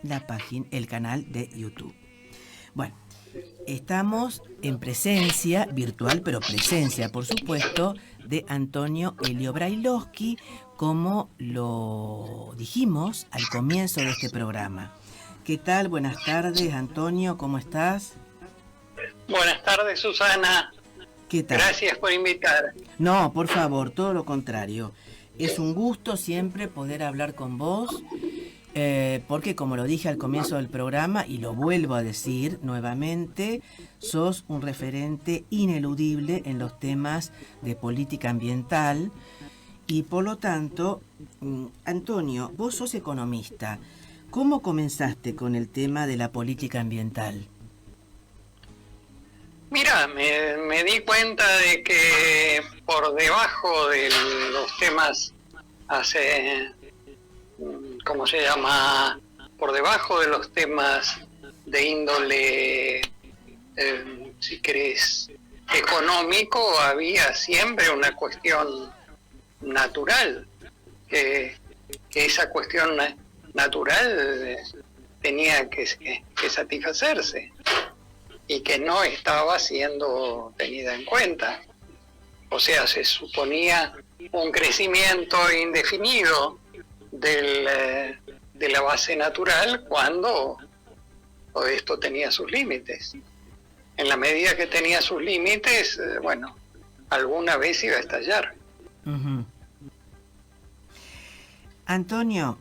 la página, el canal de YouTube. Bueno, estamos en presencia virtual, pero presencia, por supuesto, de Antonio Elio Brailovsky, como lo dijimos al comienzo de este programa. ¿Qué tal? Buenas tardes, Antonio, ¿cómo estás? Buenas tardes, Susana. ¿Qué tal? Gracias por invitar. No, por favor, todo lo contrario. Es un gusto siempre poder hablar con vos, porque como lo dije al comienzo del programa, y lo vuelvo a decir nuevamente, sos un referente ineludible en los temas de política ambiental, y por lo tanto, Antonio, vos sos economista. ¿Cómo comenzaste con el tema de la política ambiental? Mira, me di cuenta de que por debajo de los temas ¿cómo se llama? Por debajo de los temas de índole, si querés, económico, había siempre una cuestión natural, que esa cuestión natural tenía que satisfacerse y que no estaba siendo tenida en cuenta. O sea, se suponía un crecimiento indefinido de la base natural cuando todo esto tenía sus límites. En la medida que tenía sus límites, bueno, alguna vez iba a estallar. Uh-huh. Antonio,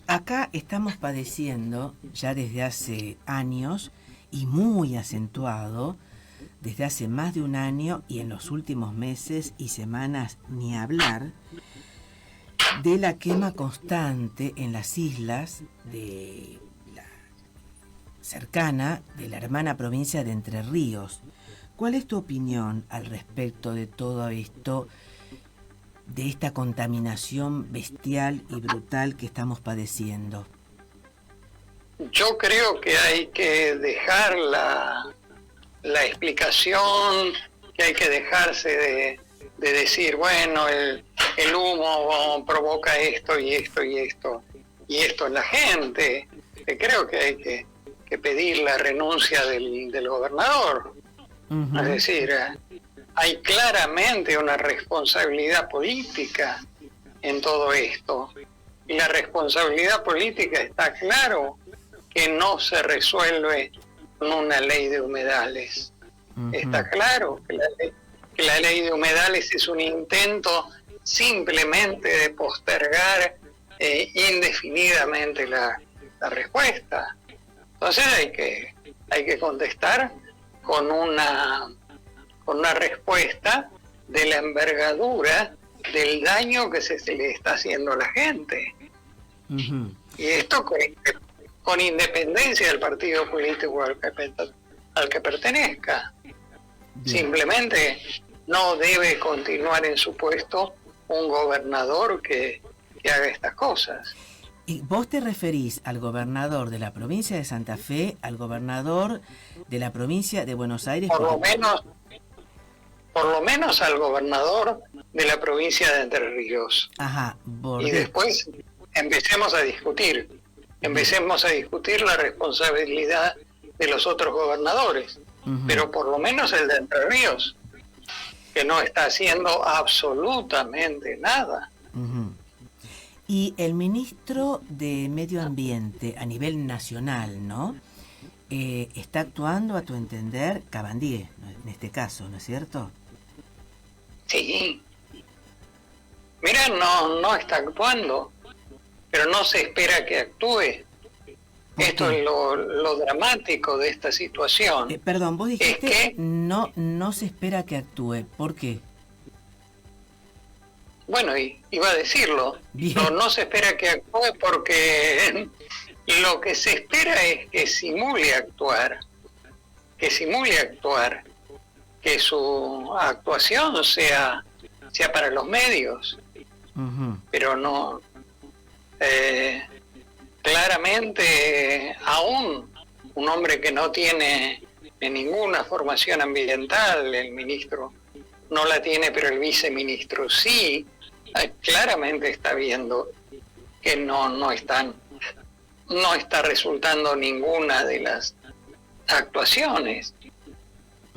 acá estamos padeciendo ya desde hace años, y muy acentuado desde hace más de un año, y en los últimos meses y semanas ni hablar, de la quema constante en las islas de la cercana de la hermana provincia de Entre Ríos. ¿Cuál es tu opinión al respecto de todo esto, de esta contaminación bestial y brutal que estamos padeciendo? Yo creo que hay que dejar la explicación, que hay que dejarse de decir, bueno, el humo provoca esto y esto y esto, y esto en la gente. Creo que hay que pedir la renuncia del gobernador. Uh-huh. Es decir, hay claramente una responsabilidad política en todo esto. Y la responsabilidad política está claro que no se resuelve con una ley de humedales. Uh-huh. Está claro que la ley de humedales es un intento simplemente de postergar indefinidamente la respuesta. Entonces hay que contestar con una respuesta de la envergadura del daño que se le está haciendo a la gente. Uh-huh. Y esto con independencia del partido político al que pertenezca. Bien. Simplemente no debe continuar en su puesto un gobernador que haga estas cosas. ¿Y vos te referís al gobernador de la provincia de Santa Fe, al gobernador de la provincia de Buenos Aires? Por lo menos al gobernador de la provincia de Entre Ríos. Ajá, y después empecemos a discutir la responsabilidad de los otros gobernadores, uh-huh. Pero por lo menos el de Entre Ríos, que no está haciendo absolutamente nada. Uh-huh. Y el ministro de Medio Ambiente a nivel nacional, ¿no? Está actuando, a tu entender, Cabandier, en este caso, ¿no es cierto? Sí. Mira, no está actuando, pero no se espera que actúe. Esto es lo dramático de esta situación. Perdón, vos dijiste que no se espera que actúe. ¿Por qué? Bueno, iba a decirlo. No se espera que actúe porque lo que se espera es que simule actuar. Que su actuación sea para los medios. Uh-huh. Pero no... claramente, aún un hombre que no tiene ninguna formación ambiental, el ministro no la tiene, pero el viceministro sí, claramente está viendo que no están no está resultando ninguna de las actuaciones.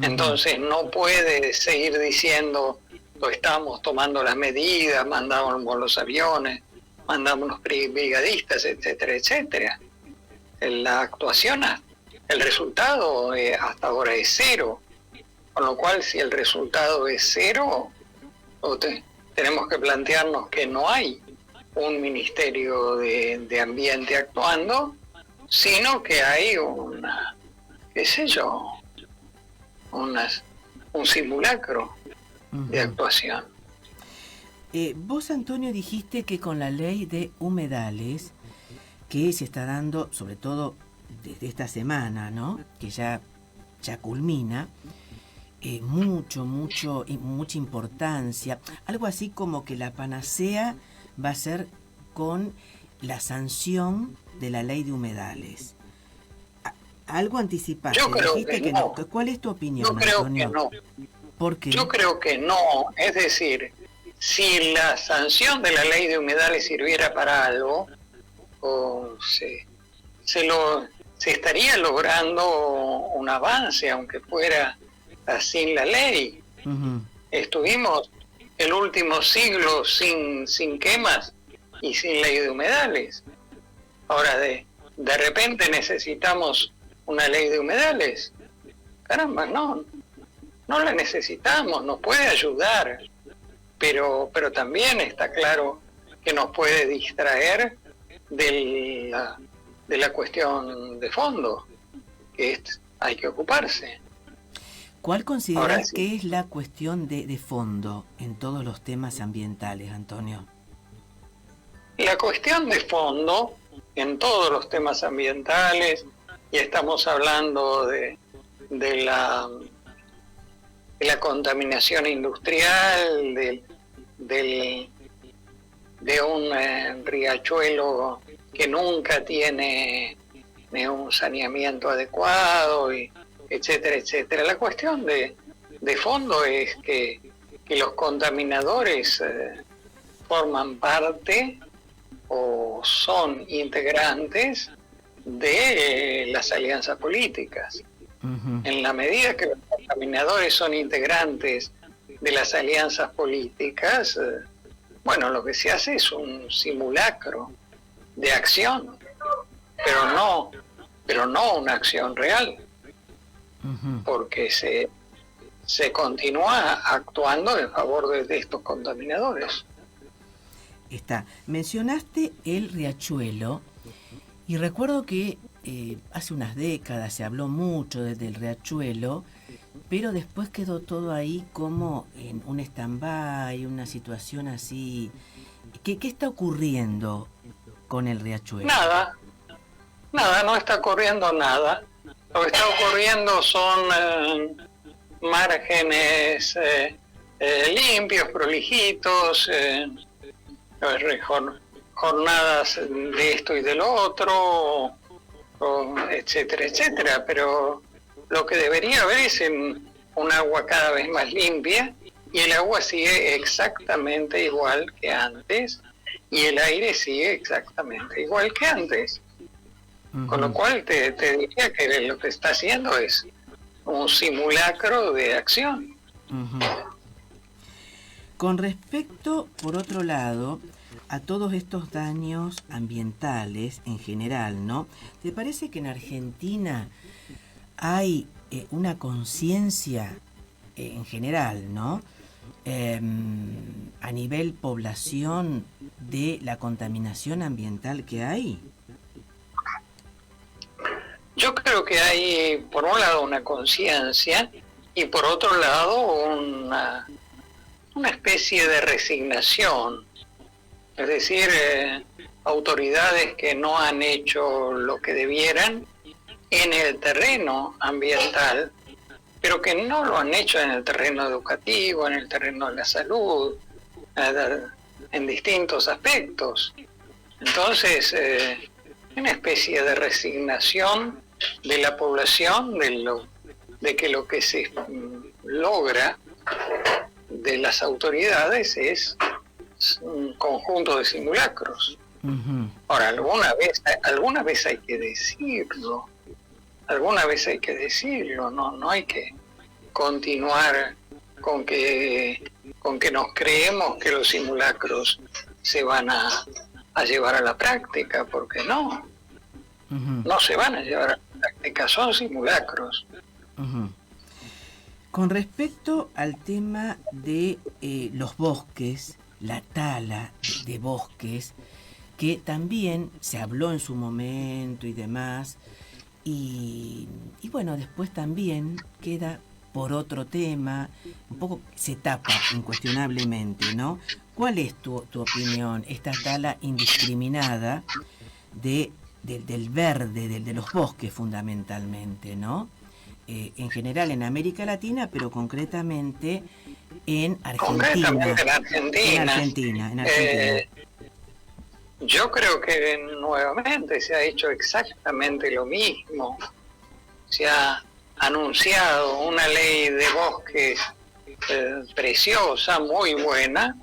Entonces no puede seguir diciendo, lo estamos tomando las medidas, mandamos los aviones, mandamos los brigadistas, etcétera, etcétera. La actuación, el resultado hasta ahora es cero. Con lo cual, si el resultado es cero, tenemos que plantearnos que no hay un Ministerio de Ambiente actuando, sino que hay una, qué sé yo, un simulacro de actuación. Vos, Antonio, dijiste que con la ley de humedales, que se está dando, sobre todo desde esta semana, ¿no?, que ya culmina, mucha importancia, algo así como que la panacea va a ser con la sanción de la ley de humedales. Algo anticipaste, Yo creo dijiste que no. ¿Cuál es tu opinión, Yo creo Antonio? que no. ¿Por qué? Yo creo que no. Es decir, si la sanción de la ley de humedales sirviera para algo, se estaría logrando un avance, aunque fuera sin la ley. Uh-huh. Estuvimos el último siglo sin quemas y sin ley de humedales. Ahora de repente necesitamos una ley de humedales. Caramba, no la necesitamos, nos puede ayudar, pero también está claro que nos puede distraer de la cuestión de fondo, que hay que ocuparse. ¿Cuál consideras que es la cuestión de fondo en todos los temas ambientales, Antonio? La cuestión de fondo en todos los temas ambientales, y estamos hablando de la contaminación industrial, de un riachuelo que nunca tiene un saneamiento adecuado, y etcétera, etcétera. La cuestión de fondo es que los contaminadores forman parte o son integrantes de las alianzas políticas. Uh-huh. En la medida que los contaminadores son integrantes de las alianzas políticas, bueno, lo que se hace es un simulacro de acción, pero no una acción real. Uh-huh. Porque se continúa actuando en favor de estos contaminadores. Mencionaste el riachuelo y recuerdo que hace unas décadas se habló mucho del riachuelo, pero después quedó todo ahí como en un stand-by, una situación así. ¿Qué está ocurriendo con el riachuelo? Nada, no está ocurriendo nada. Lo que está ocurriendo son márgenes limpios, prolijitos, jornadas de esto y del otro, etcétera, etcétera. Pero lo que debería haber es un agua cada vez más limpia, y el agua sigue exactamente igual que antes, y el aire sigue exactamente igual que antes. Uh-huh. Con lo cual te diría que lo que está haciendo es un simulacro de acción. Uh-huh. Con respecto, por otro lado, a todos estos daños ambientales en general, ¿no? ¿Te parece que en Argentina hay una conciencia en general, ¿no? A nivel población de la contaminación ambiental que hay? Yo creo que hay, por un lado, una conciencia y por otro lado una especie de resignación. Es decir, autoridades que no han hecho lo que debieran en el terreno ambiental, pero que no lo han hecho en el terreno educativo, en el terreno de la salud, en distintos aspectos. Entonces, una especie de resignación de la población de que lo que se logra de las autoridades es un conjunto de simulacros. Ujú. Ahora, alguna vez hay que decirlo, no hay que continuar con que nos creemos que los simulacros se van a llevar a la práctica, porque Ujú. no se van a llevar a la práctica, son simulacros. Ujú. Con respecto al tema de los bosques, la tala de bosques, que también se habló en su momento y demás, y bueno, después también queda por otro tema, un poco se tapa incuestionablemente, ¿no? ¿Cuál es tu opinión? Esta tala indiscriminada del verde, de los bosques fundamentalmente, ¿no? En general en América Latina, pero concretamente en Concretamente Argentina. en Argentina, En Argentina. yo creo que nuevamente se ha hecho exactamente lo mismo. Se ha anunciado una ley de bosques preciosa, muy buena,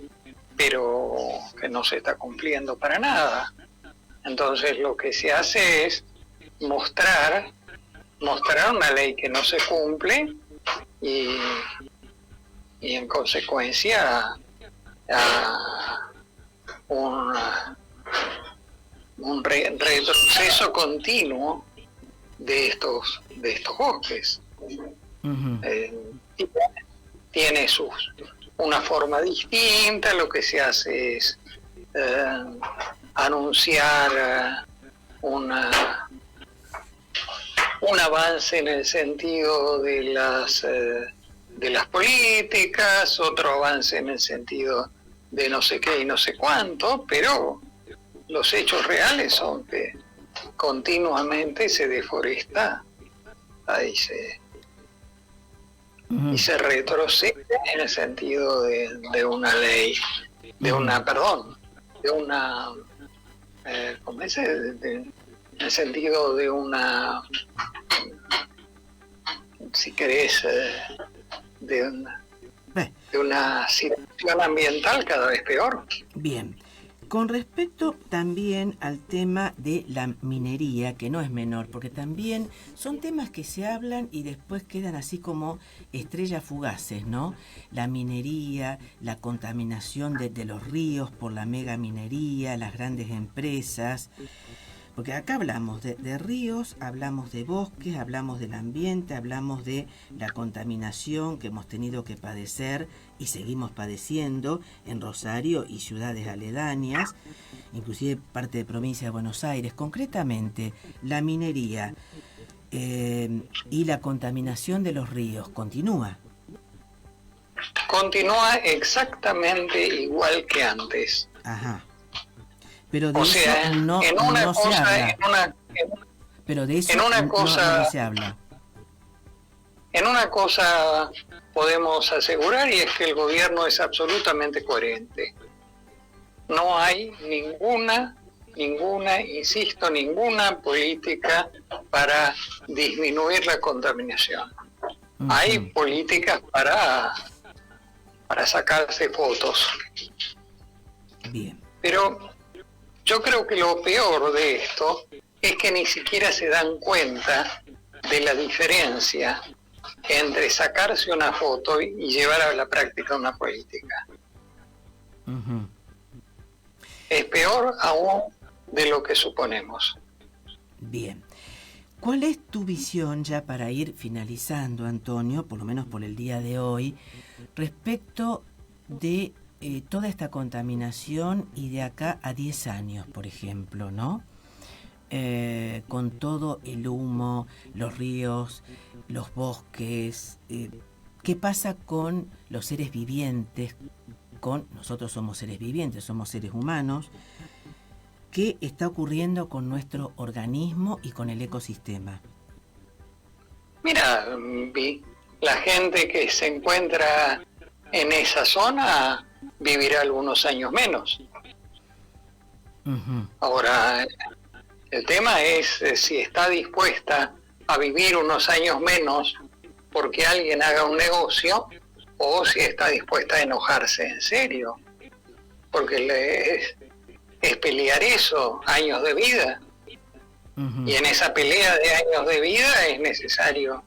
pero que no se está cumpliendo para nada. Entonces lo que se hace es mostrar una ley que no se cumple y, y en consecuencia un, retroceso continuo de estos bosques. Uh-huh. Y tiene una forma distinta. Lo que se hace es anunciar un avance en el sentido de las políticas, otro avance en el sentido de no sé qué y no sé cuánto, pero los hechos reales son que continuamente se deforesta, y se retrocede en el sentido de una ley, de una ¿cómo es? En el sentido de una, si querés, de una situación ambiental cada vez peor. Bien. Con respecto también al tema de la minería, que no es menor, porque también son temas que se hablan y después quedan así como estrellas fugaces, ¿no? La minería, la contaminación de los ríos por la megaminería, las grandes empresas. Porque acá hablamos de ríos, hablamos de bosques, hablamos del ambiente, hablamos de la contaminación que hemos tenido que padecer y seguimos padeciendo en Rosario y ciudades aledañas, inclusive parte de provincia de Buenos Aires. Concretamente, la minería y la contaminación de los ríos continúa. Continúa exactamente igual que antes. Ajá. Pero de eso no se habla. Pero de eso no se habla. En una cosa podemos asegurar, y es que el gobierno es absolutamente coherente. No hay ninguna política para disminuir la contaminación. Uh-huh. Hay políticas para sacarse fotos. Bien. Pero yo creo que lo peor de esto es que ni siquiera se dan cuenta de la diferencia entre sacarse una foto y llevar a la práctica una política. Uh-huh. Es peor aún de lo que suponemos. Bien. ¿Cuál es tu visión, ya para ir finalizando, Antonio, por lo menos por el día de hoy, respecto de toda esta contaminación y de acá a 10 años, por ejemplo, ¿no? Con todo el humo, los ríos, los bosques, ¿qué pasa con los seres vivientes? Nosotros somos seres vivientes, somos seres humanos. ¿Qué está ocurriendo con nuestro organismo y con el ecosistema? Mira, la gente que se encuentra en esa zona vivirá algunos años menos. Uh-huh. Ahora, el tema es si está dispuesta a vivir unos años menos porque alguien haga un negocio, o si está dispuesta a enojarse en serio, porque es pelear eso, años de vida. Y en esa pelea de años de vida es necesario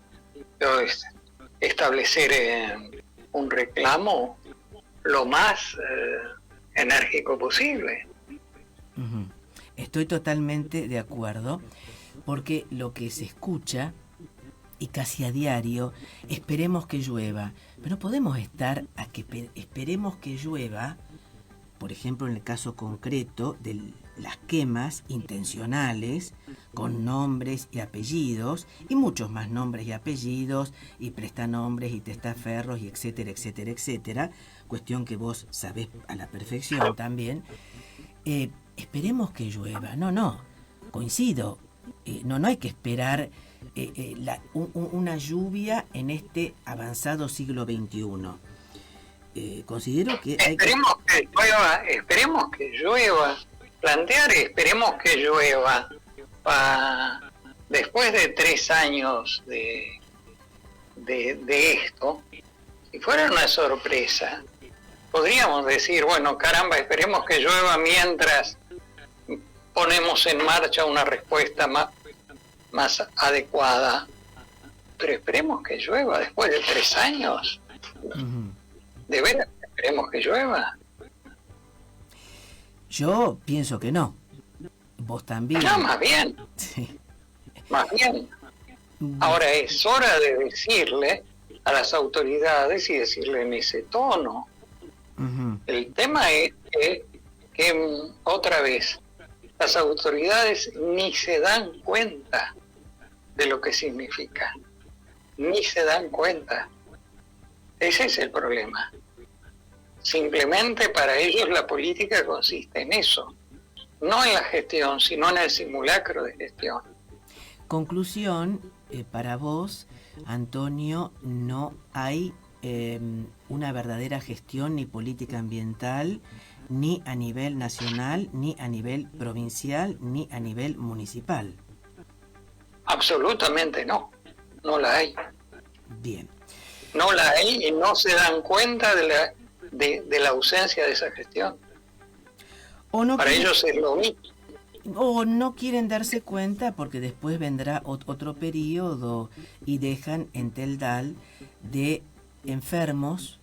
establecer un reclamo lo más enérgico posible. Estoy totalmente de acuerdo, porque lo que se escucha, y casi a diario, esperemos que llueva. Pero no podemos estar a que esperemos que llueva, por ejemplo, en el caso concreto de las quemas intencionales, con nombres y apellidos, y muchos más nombres y apellidos, y prestanombres y testaferros, y etcétera, etcétera, etcétera, cuestión que vos sabés a la perfección también. Esperemos que llueva. No, coincido. No hay que esperar una lluvia en este avanzado siglo XXI. Considero que esperemos que llueva, plantear esperemos que llueva después de 3 años de esto. Si fuera una sorpresa, podríamos decir, bueno, caramba, esperemos que llueva mientras ponemos en marcha una respuesta más adecuada. Pero esperemos que llueva después de 3 años. ¿De veras esperemos que llueva? Yo pienso que no. Vos también. No, más bien. Sí. Más bien. Ahora es hora de decirle a las autoridades y decirle en ese tono. El tema es que otra vez las autoridades ni se dan cuenta de lo que significa, ni se dan cuenta. Ese es el problema. Simplemente para ellos la política consiste en eso, no en la gestión, sino en el simulacro de gestión. Conclusión, para vos, Antonio, no hay una verdadera gestión ni política ambiental, ni a nivel nacional, ni a nivel provincial, ni a nivel municipal. Absolutamente no la hay. Bien. No la hay y no se dan cuenta de la ausencia de esa gestión. Para ellos es lo mismo. O no quieren darse cuenta porque después vendrá otro periodo y dejan en Teldal de enfermos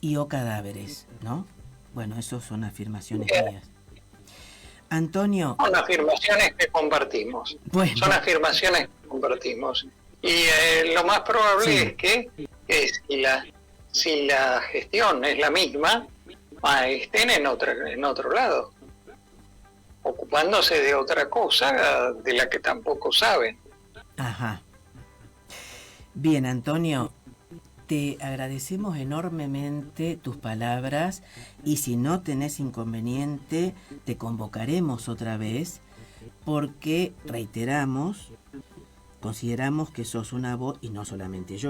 y o cadáveres, ¿no? Bueno, eso son afirmaciones mías. Antonio. Son afirmaciones que compartimos. Bueno. Son afirmaciones que compartimos. Y lo más probable es que si la gestión es la misma, estén en otro lado, ocupándose de otra cosa de la que tampoco saben. Ajá. Bien, Antonio, te agradecemos enormemente tus palabras y si no tenés inconveniente, te convocaremos otra vez porque, reiteramos, consideramos que sos una voz y no solamente yo.